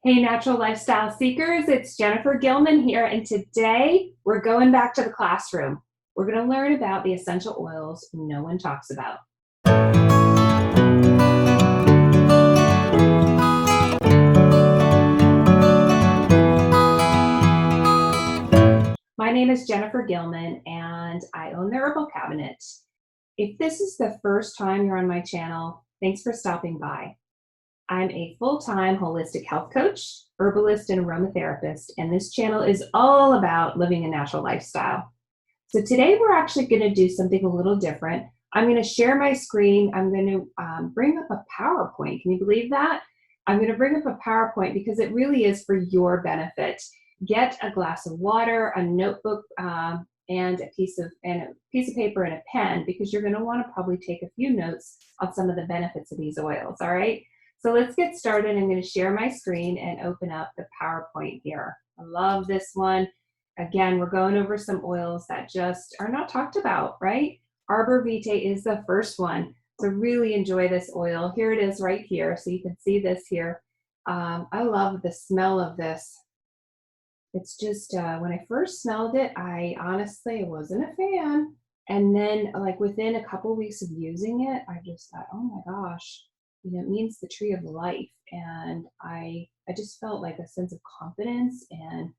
Hey, natural lifestyle seekers, it's Jennifer Gilman here, and today we're going back to the classroom. We're going to learn about the essential oils no one talks about. My name is Jennifer Gilman, and I own the Herbal Cabinet. If this is the first time you're on my channel, thanks for stopping by. I'm a full-time holistic health coach, herbalist, and aromatherapist, and this channel is all about living a natural lifestyle. So today we're actually going to do something a little different. I'm going to share my screen. I'm going to bring up a PowerPoint. Can you believe that? I'm going to bring up a PowerPoint because it really is for your benefit. Get a glass of water, a notebook, and a piece of paper and a pen, because you're going to want to probably take a few notes on some of the benefits of these oils. All right. So let's get started. I'm going to share my screen and open up the PowerPoint here. I love this one. Again, we're going over some oils that just are not talked about, right? Arbor Vitae is the first one. So really enjoy this oil. Here it is right here. So you can see this here. I love the smell of this. It's just, when I first smelled it, I honestly wasn't a fan. And then like within a couple weeks of using it, I just thought, oh my gosh, it means the tree of life. And I just felt like a sense of confidence and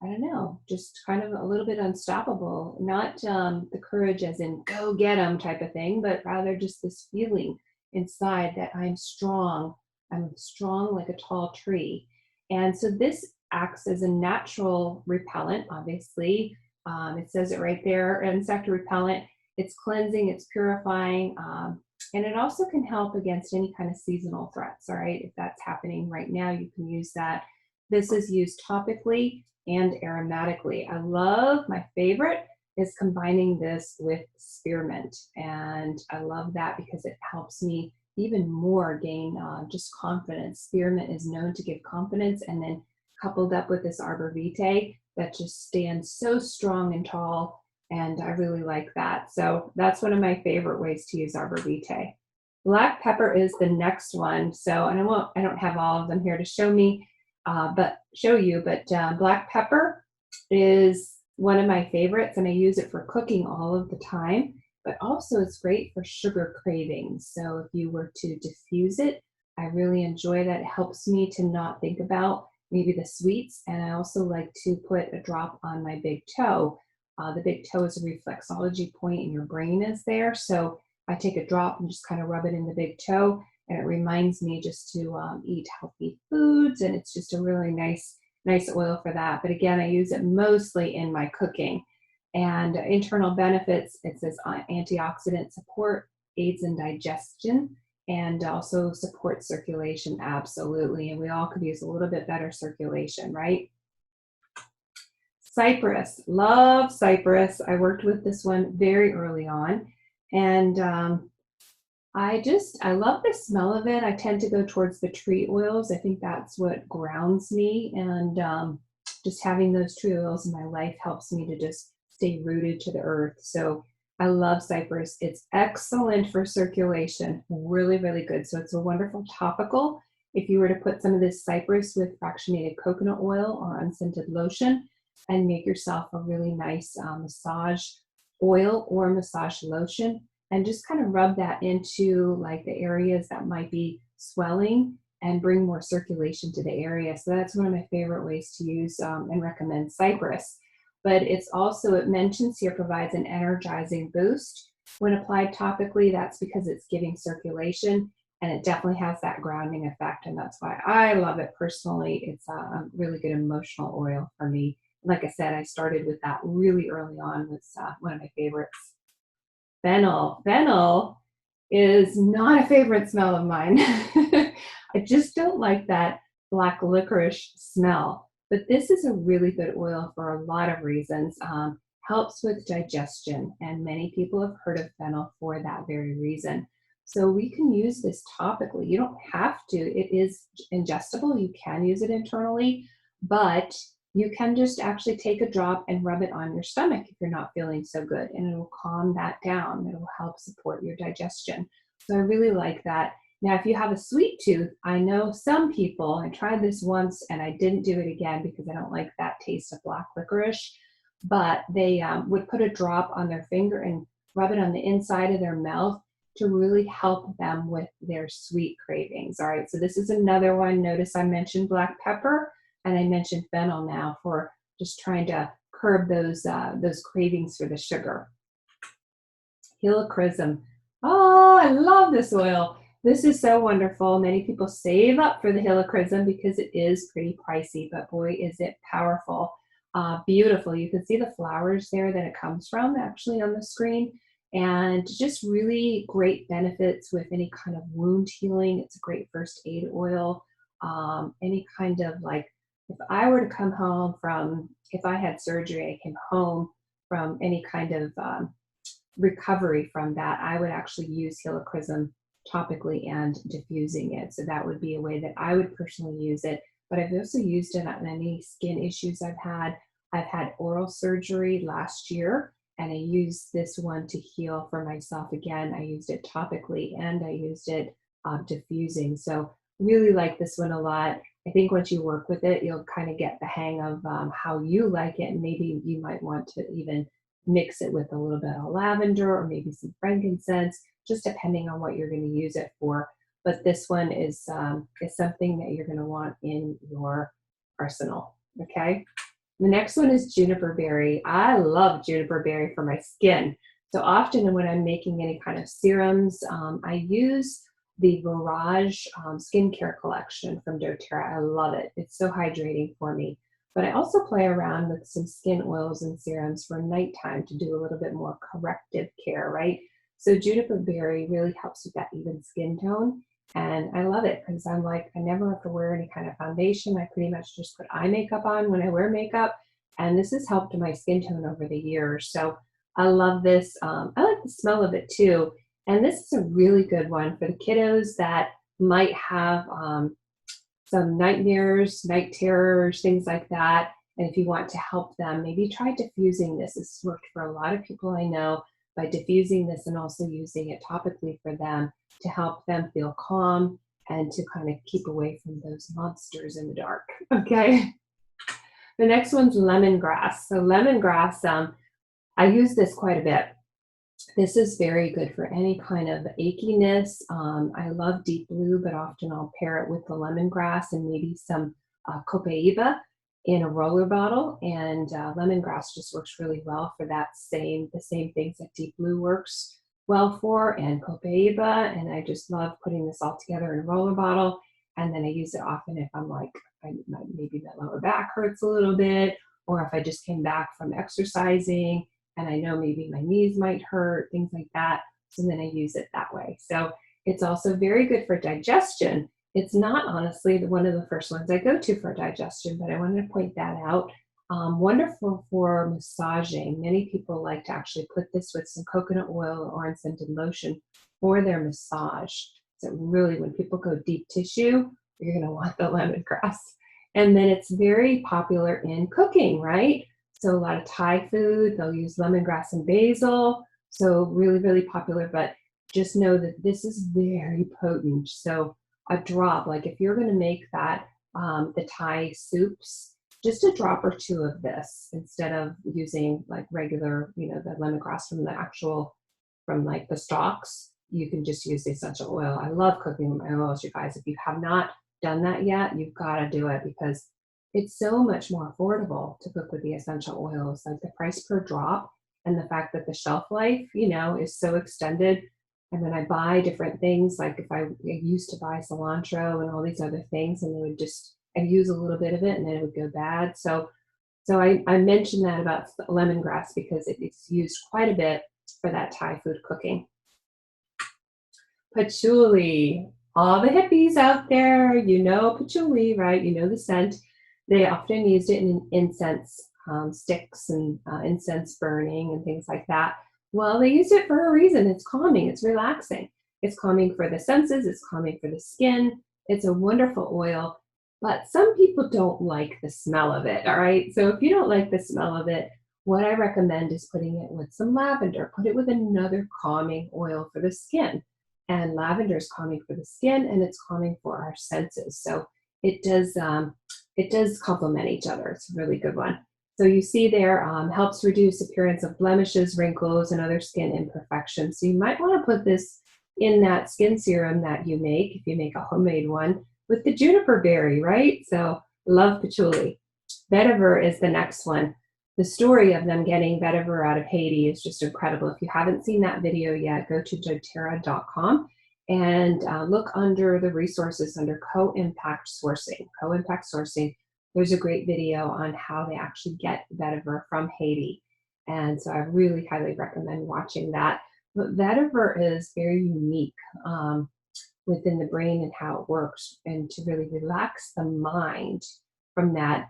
I don't know, just kind of a little bit unstoppable, not the courage as in go get them type of thing, but rather just this feeling inside that I'm strong like a tall tree. And so this acts as a natural repellent, obviously. It says it right there, insect repellent. It's cleansing, it's purifying, and it also can help against any kind of seasonal threats, all right? If that's happening right now, you can use that. This is used topically and aromatically. My favorite is combining this with spearmint. And I love that because it helps me even more gain just confidence. Spearmint is known to give confidence, and then coupled up with this Arbor Vitae that just stands so strong and tall. And I really like that. So that's one of my favorite ways to use Arbor Vitae. Black pepper is the next one. So, and I don't have all of them here to show you, but black pepper is one of my favorites, and I use it for cooking all of the time, but also it's great for sugar cravings. So if you were to diffuse it, I really enjoy that. It helps me to not think about maybe the sweets, and I also like to put a drop on my big toe. The big toe is a reflexology point and your brain is there. So I take a drop and just kind of rub it in the big toe, and it reminds me just to eat healthy foods, and it's just a really nice oil for that. But again, I use it mostly in my cooking. And internal benefits, it says antioxidant support, aids in digestion, and also supports circulation, absolutely. And we all could use a little bit better circulation, right? Cypress, love cypress. I worked with this one very early on, and I love the smell of it. I tend to go towards the tree oils. I think that's what grounds me, and just having those tree oils in my life helps me to just stay rooted to the earth. So I love cypress. It's excellent for circulation, really, really good. So it's a wonderful topical. If you were to put some of this cypress with fractionated coconut oil or unscented lotion and make yourself a really nice massage oil or massage lotion, and just kind of rub that into like the areas that might be swelling and bring more circulation to the area. So that's one of my favorite ways to use and recommend cypress. But it's also, it mentions here, provides an energizing boost when applied topically. That's because it's giving circulation, and it definitely has that grounding effect. And that's why I love it personally. It's a really good emotional oil for me. Like I said, I started with that really early on. It's one of my favorites. Fennel. Fennel is not a favorite smell of mine. I just don't like that black licorice smell. But this is a really good oil for a lot of reasons. Helps with digestion, and many people have heard of fennel for that very reason. So we can use this topically. You don't have to. It is ingestible. You can use it internally, but you can just actually take a drop and rub it on your stomach if you're not feeling so good, and it'll calm that down. It'll help support your digestion. So I really like that. Now, if you have a sweet tooth, I know some people, I tried this once and I didn't do it again because I don't like that taste of black licorice, but they would put a drop on their finger and rub it on the inside of their mouth to really help them with their sweet cravings. All right, so this is another one. Notice I mentioned black pepper and I mentioned fennel now for just trying to curb those cravings for the sugar. Helichrysum. Oh, I love this oil. This is so wonderful. Many people save up for the helichrysum because it is pretty pricey, but boy, is it powerful. Beautiful. You can see the flowers there that it comes from actually on the screen, and just really great benefits with any kind of wound healing. It's a great first aid oil. Any kind of like, if I were to come home from, if I had surgery, I came home from any kind of recovery from that, I would actually use helichrysum topically and diffusing it. So that would be a way that I would personally use it. But I've also used it on any skin issues I've had. I've had oral surgery last year, and I used this one to heal for myself again. I used it topically and I used it diffusing. So really like this one a lot. I think once you work with it, you'll kind of get the hang of how you like it, and maybe you might want to even mix it with a little bit of lavender or maybe some frankincense, just depending on what you're going to use it for. But this one is something that you're going to want in your arsenal. Okay. The next one is juniper berry. I love juniper berry for my skin. So often when I'm making any kind of serums, I use the Barrage skincare collection from doTERRA. I love it. It's so hydrating for me. But I also play around with some skin oils and serums for nighttime to do a little bit more corrective care, right? So juniper berry really helps with that even skin tone. And I love it because I'm like, I never have to wear any kind of foundation. I pretty much just put eye makeup on when I wear makeup. And this has helped my skin tone over the years. So I love this. I like the smell of it too. And this is a really good one for the kiddos that might have some nightmares, night terrors, things like that. And if you want to help them, maybe try diffusing this. This has worked for a lot of people I know, by diffusing this and also using it topically for them to help them feel calm and to kind of keep away from those monsters in the dark. Okay. The next one's lemongrass. So lemongrass, I use this quite a bit. This is very good for any kind of achiness. I love deep blue, but often I'll pair it with the lemongrass and maybe some copaiba in a roller bottle. And lemongrass just works really well for that the same things that deep blue works well for, and copaiba. And I just love putting this all together in a roller bottle. And then I use it often if I'm like, maybe my lower back hurts a little bit, or if I just came back from exercising and I know maybe my knees might hurt, things like that. So then I use it that way. So it's also very good for digestion. It's not honestly one of the first ones I go to for digestion, but I wanted to point that out. Wonderful for massaging. Many people like to actually put this with some coconut oil or unscented lotion for their massage. So really, when people go deep tissue, you're going to want the lemongrass. And then it's very popular in cooking, right? So a lot of Thai food, they'll use lemongrass and basil. So really, really popular, but just know that this is very potent. So a drop, like if you're going to make that, the Thai soups, just a drop or two of this instead of using like regular, the lemongrass from like the stalks. You can just use the essential oil. I love cooking with my oils, you guys. If you have not done that yet, you've got to do it because it's so much more affordable to cook with the essential oils. Like the price per drop and the fact that the shelf life, is so extended. And when I buy different things, like if I used to buy cilantro and all these other things, and I'd use a little bit of it and then it would go bad. So I mentioned that about lemongrass because it's used quite a bit for that Thai food cooking. Patchouli. All the hippies out there, patchouli, right? The scent. They often used it in incense sticks and incense burning and things like that. Well, they used it for a reason. It's calming. It's relaxing. It's calming for the senses. It's calming for the skin. It's a wonderful oil, but some people don't like the smell of it, all right? So if you don't like the smell of it, what I recommend is putting it with some lavender. Put it with another calming oil for the skin. And lavender is calming for the skin, and it's calming for our senses. So it does complement each other. It's a really good one. So you see there, helps reduce appearance of blemishes, wrinkles, and other skin imperfections. So you might want to put this in that skin serum that you make, if you make a homemade one, with the juniper berry, right? So love patchouli. Vetiver is the next one. The story of them getting vetiver out of Haiti is just incredible. If you haven't seen that video yet, go to doTERRA.com and look under the resources under co-impact sourcing. Co-impact sourcing, there's a great video on how they actually get vetiver from Haiti. And so I really highly recommend watching that. But vetiver is very unique within the brain and how it works, and to really relax the mind from that,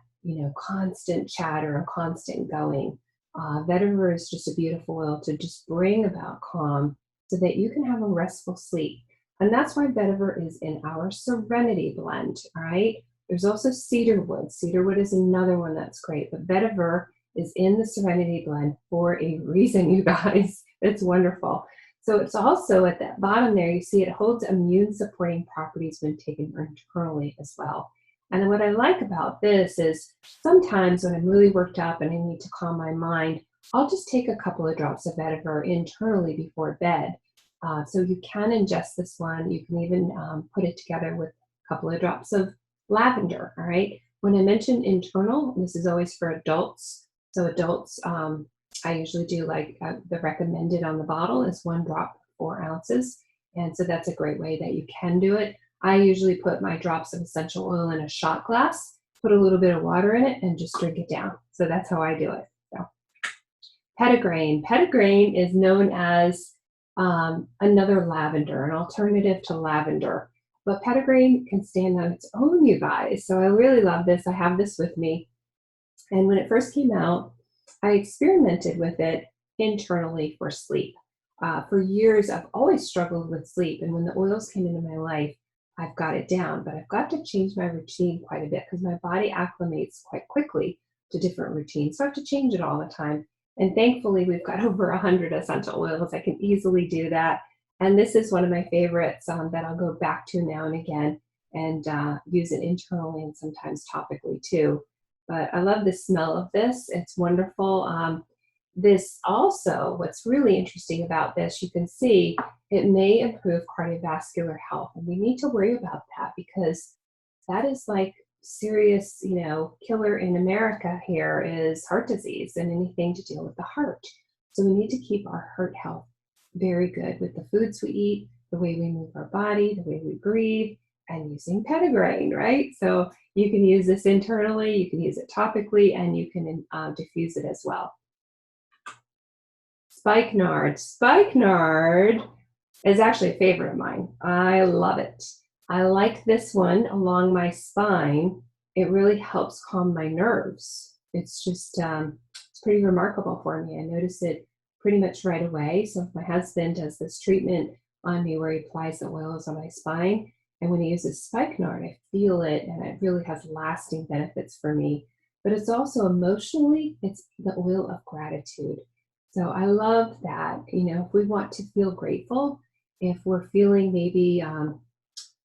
constant chatter and constant going. Vetiver is just a beautiful oil to just bring about calm so that you can have a restful sleep. And that's why vetiver is in our Serenity blend, all right? There's also cedarwood. Cedarwood is another one that's great, but vetiver is in the Serenity blend for a reason, you guys. It's wonderful. So it's also at the bottom there, you see it holds immune supporting properties when taken internally as well. And what I like about this is sometimes when I'm really worked up and I need to calm my mind, I'll just take a couple of drops of vetiver internally before bed. So you can ingest this one. You can even put it together with a couple of drops of lavender, all right? When I mention internal, this is always for adults. So adults, I usually do like the recommended on the bottle is 1 drop, 4 ounces. And so that's a great way that you can do it. I usually put my drops of essential oil in a shot glass, put a little bit of water in it, and just drink it down. So that's how I do it. So, petitgrain. Petitgrain is known as another lavender, an alternative to lavender. But petitgrain can stand on its own, you guys. So I really love this. I have this with me. And when it first came out, I experimented with it internally for sleep. For years, I've always struggled with sleep. And when the oils came into my life, I've got it down. But I've got to change my routine quite a bit because my body acclimates quite quickly to different routines. So I have to change it all the time. And thankfully, we've got over 100 essential oils. I can easily do that. And this is one of my favorites that I'll go back to now and again and use it internally and sometimes topically too. But I love the smell of this. It's wonderful. This also, what's really interesting about this, you can see it may improve cardiovascular health. And we need to worry about that because that is like serious, killer in America here is heart disease and anything to deal with the heart. So we need to keep our heart health very good with the foods we eat, the way we move our body, the way we breathe, and using petitgrain, right? So you can use this internally, you can use it topically, and you can diffuse it as well. Spikenard. Spikenard is actually a favorite of mine. I love it. I like this one along my spine. It really helps calm my nerves. It's just, it's pretty remarkable for me. I notice it pretty much right away. So if my husband does this treatment on me where he applies the oils on my spine, and when he uses spikenard, I feel it, and it really has lasting benefits for me. But it's also emotionally, it's the oil of gratitude. So I love that. If we want to feel grateful, if we're feeling maybe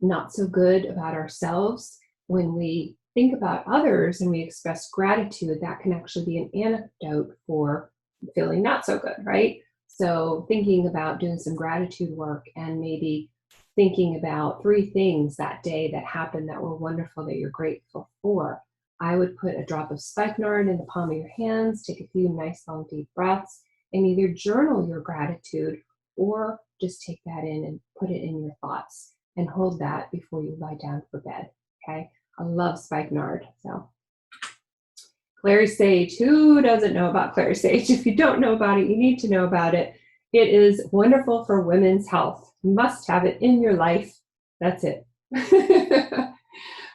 not so good about ourselves, when we think about others and we express gratitude, that can actually be an antidote for feeling not so good, right? So thinking about doing some gratitude work and maybe thinking about 3 things that day that happened that were wonderful that you're grateful for. I would put a drop of spikenard in the palm of your hands, take a few nice long deep breaths, and either journal your gratitude or just take that in and put it in your thoughts and hold that before you lie down for bed, okay? I love spikenard. So clary sage, who doesn't know about clary sage? If you don't know about it, you need to know about it. It is wonderful for women's health. You must have it in your life. That's it.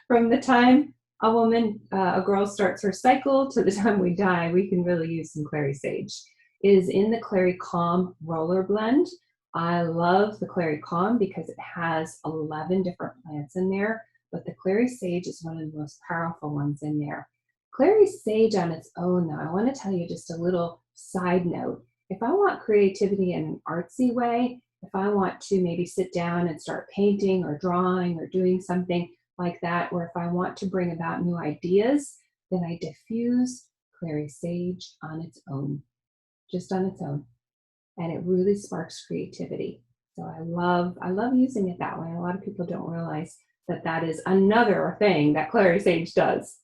From the time a girl starts her cycle to the time we die, we can really use some clary sage. It is in the Clary Calm Roller Blend. I love the Clary Calm because it has 11 different plants in there, but the clary sage is one of the most powerful ones in there. Clary sage on its own, though, I want to tell you just a little side note. If I want creativity in an artsy way, if I want to maybe sit down and start painting or drawing or doing something like that, or if I want to bring about new ideas, then I diffuse clary sage on its own, just on its own. And it really sparks creativity. So I love using it that way. A lot of people don't realize that that is another thing that clary sage does.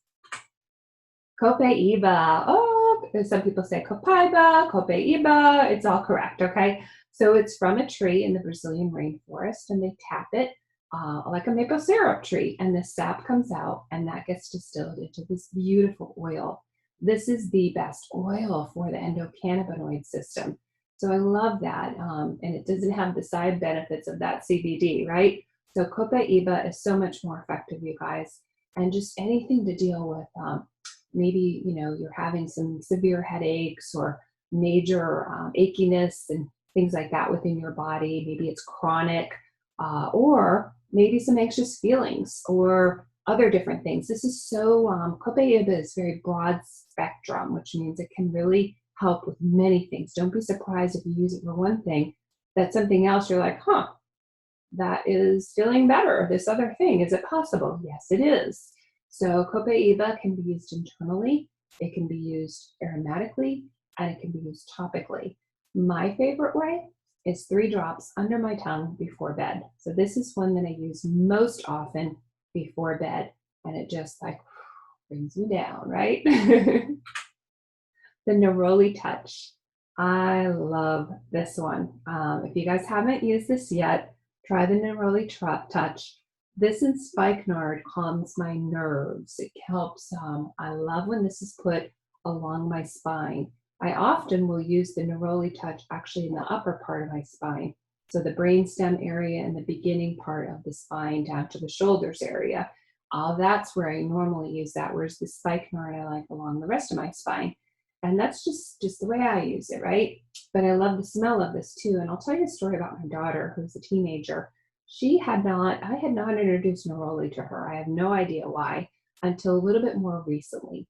Copaiba. Oh, some people say copaiba, copaiba. It's all correct, okay? So it's from a tree in the Brazilian rainforest, and they tap it like a maple syrup tree, and the sap comes out, and that gets distilled into this beautiful oil. This is the best oil for the endocannabinoid system. So I love that, and it doesn't have the side benefits of that CBD, right? So copaiba is so much more effective, you guys, and just anything to deal with. Maybe you're having some severe headaches or major achiness and things like that within your body. Maybe it's chronic, or maybe some anxious feelings or other different things. This is so copaiba is very broad spectrum, which means it can really help with many things. Don't be surprised if you use it for one thing, that something else you're like, huh, that is feeling better. This other thing, is it possible? Yes, it is. So copaiba can be used internally, it can be used aromatically, and it can be used topically. My favorite way is 3 drops under my tongue before bed. So this is one that I use most often before bed, and it just like brings me down, right? The neroli touch. I love this one. If you guys haven't used this yet, try the neroli touch. This and spikenard calms my nerves. It helps. I love when this is put along my spine. I often will use the neroli touch actually in the upper part of my spine. So the brainstem area and the beginning part of the spine down to the shoulders area. That's where I normally use that, whereas the spikenard I like along the rest of my spine. And that's just the way I use it, right? But I love the smell of this too. And I'll tell you a story about my daughter who's a teenager. I had not introduced neroli to her. I have no idea why until a little bit more recently.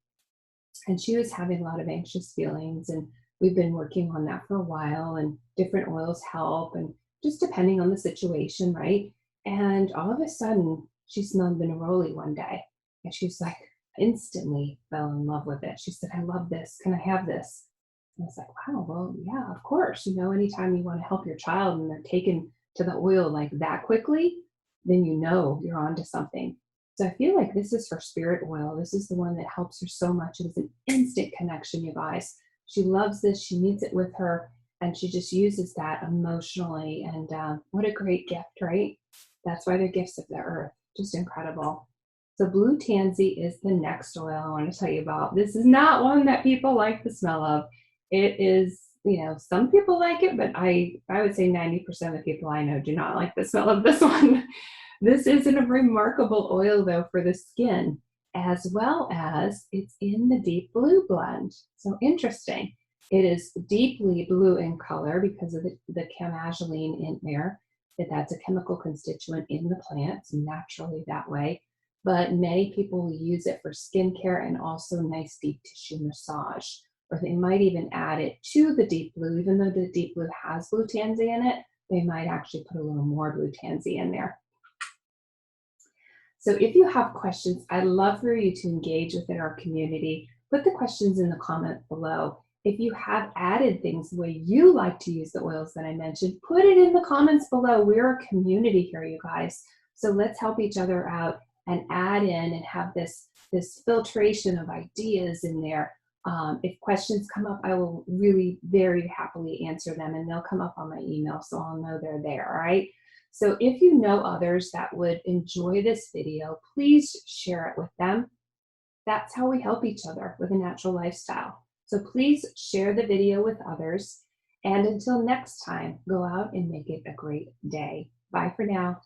And she was having a lot of anxious feelings, and we've been working on that for a while, and different oils help, and just depending on the situation, right? And all of a sudden, she smelled the neroli one day, and she's like, instantly fell in love with it. She said, I love this. Can I have this? And I was like, wow, well, yeah, of course. Anytime you want to help your child and they're taken to the oil like that quickly, then you're onto something. So I feel like this is her spirit oil. This is the one that helps her so much. It is an instant connection, you guys. She loves this. She needs it with her, and she just uses that emotionally. And what a great gift, right? That's why they're gifts of the earth. Just incredible. So blue tansy is the next oil I want to tell you about. This is not one that people like the smell of. It is, some people like it, but I would say 90% of the people I know do not like the smell of this one. This is a remarkable oil, though, for the skin, as well as it's in the deep blue blend. So interesting. It is deeply blue in color because of the camelagulin in there. That's a chemical constituent in the plants, naturally that way. But many people will use it for skincare and also nice deep tissue massage. Or they might even add it to the deep blue, even though the deep blue has blue tansy in it, they might actually put a little more blue tansy in there. So if you have questions, I'd love for you to engage within our community. Put the questions in the comment below. If you have added things the way you like to use the oils that I mentioned, put it in the comments below. We're a community here, you guys. So let's help each other out and add in and have this filtration of ideas in there. If questions come up, I will really very happily answer them, and they'll come up on my email, so I'll know they're there, all right? So if you know others that would enjoy this video, please share it with them. That's how we help each other with a natural lifestyle. So please share the video with others. And until next time, go out and make it a great day. Bye for now.